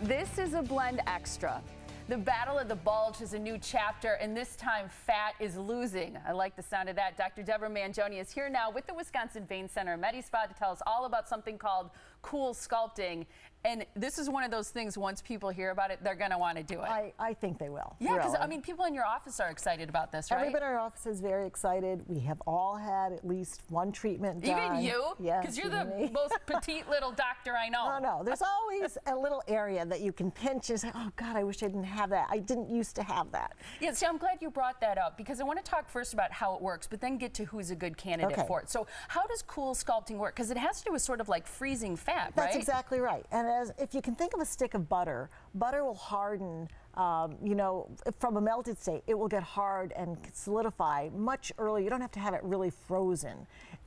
This is a Blend Extra. The battle of the bulge is a new chapter, and this time fat is losing. I like the sound of that. Dr. Deborah Manjoney is here now with the Wisconsin Vein Center MediSpa to tell us all about something called CoolSculpting. And this is one of those things, once people hear about it, they're going to want to do it. I think they will. Yeah, because really. I mean, people in your office are excited about this, right? Everybody in our office is very excited. We have all had at least one treatment done. Even you? Yes, because you're the most petite little doctor I know. No, there's always a little area that you can pinch and say, oh God, I wish I didn't have that. I didn't used to have that. Yeah, see, I'm glad you brought that up because I want to talk first about how it works, but then get to who's a good candidate for it. So how does CoolSculpting work? Because it has to do with sort of like freezing fat, right? That's exactly right. And if you can think of a stick of butter, butter will harden, from a melted state. It will get hard and solidify much earlier. You don't have to have it really frozen.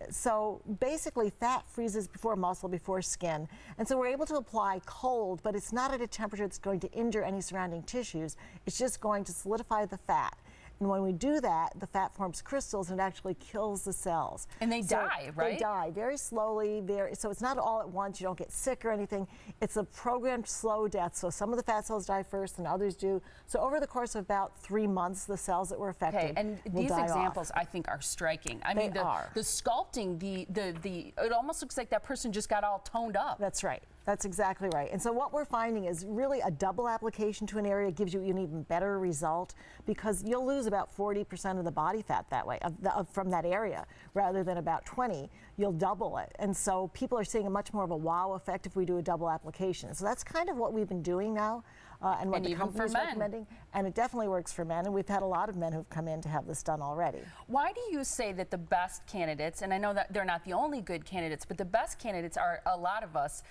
So basically, fat freezes before muscle, before skin. And so we're able to apply cold, but it's not at a temperature that's going to injure any surrounding tissues. It's just going to solidify the fat. And when we do that, the fat forms crystals and it actually kills the cells. And they die, right? They die very slowly. So it's not all at once. You don't get sick or anything. It's a programmed slow death. So some of the fat cells die first and others do. So over the course of about 3 months, the cells that were affected and these examples, I think, are striking. I mean, the sculpting, it almost looks like that person just got all toned up. That's right. That's exactly right. And so what we're finding is really a double application to an area gives you an even better result because you'll lose about 40% of the body fat that way from that area rather than about 20. You'll double it. And so people are seeing a much more of a wow effect if we do a double application. So that's kind of what we've been doing now and what the company's recommending. And it definitely works for men. And we've had a lot of men who've come in to have this done already. Why do you say that the best candidates, and I know that they're not the only good candidates, but the best candidates are a lot of us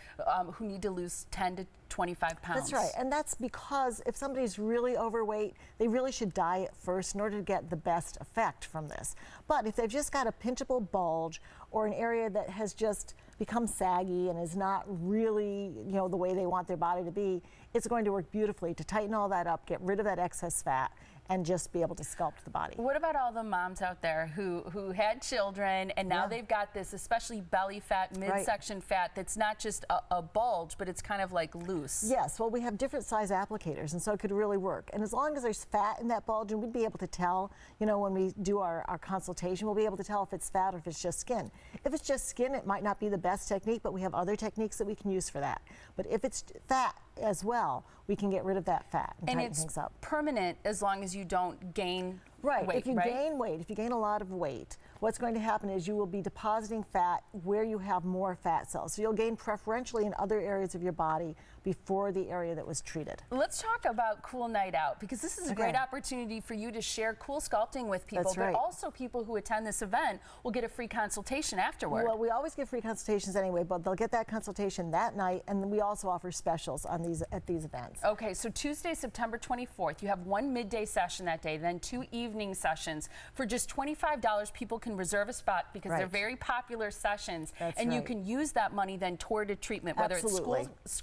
who need to lose 10 to 25 pounds. That's right, and that's because if somebody's really overweight, they really should diet first in order to get the best effect from this. But if they've just got a pinchable bulge or an area that has just become saggy and is not really, the way they want their body to be, it's going to work beautifully to tighten all that up, get rid of that excess fat, and just be able to sculpt the body. What about all the moms out there who had children and now they've got this, especially belly fat, midsection fat, that's not just a bulge, but it's kind of like loose? Yes, well, we have different size applicators, and so it could really work. And as long as there's fat in that bulge, and we'd be able to tell, when we do our consultation, we'll be able to tell if it's fat or if it's just skin. If it's just skin, it might not be the best technique, but we have other techniques that we can use for that. But if it's fat as well, we can get rid of that fat and tighten things up. Permanent as long as you don't gain weight, if you gain weight, if you gain a lot of weight, what's going to happen is you will be depositing fat where you have more fat cells. So you'll gain preferentially in other areas of your body before the area that was treated. Let's talk about Cool Night Out, because this is a great opportunity for you to share CoolSculpting with people, but also people who attend this event will get a free consultation afterward. Well, we always give free consultations anyway, but they'll get that consultation that night, and then we also offer specials on at these events. Okay, so Tuesday, September 24th, you have one midday session that day, then 2 evening sessions. For just $25, people can reserve a spot because they're very popular sessions, and you can use that money then toward a treatment, whether it's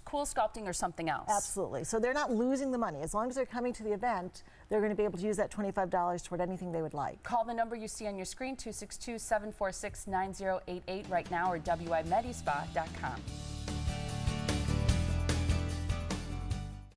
CoolSculpting or something else. Absolutely. So they're not losing the money. As long as they're coming to the event, they're going to be able to use that $25 toward anything they would like. Call the number you see on your screen, 262-746-9088 right now, or WIMedispa.com.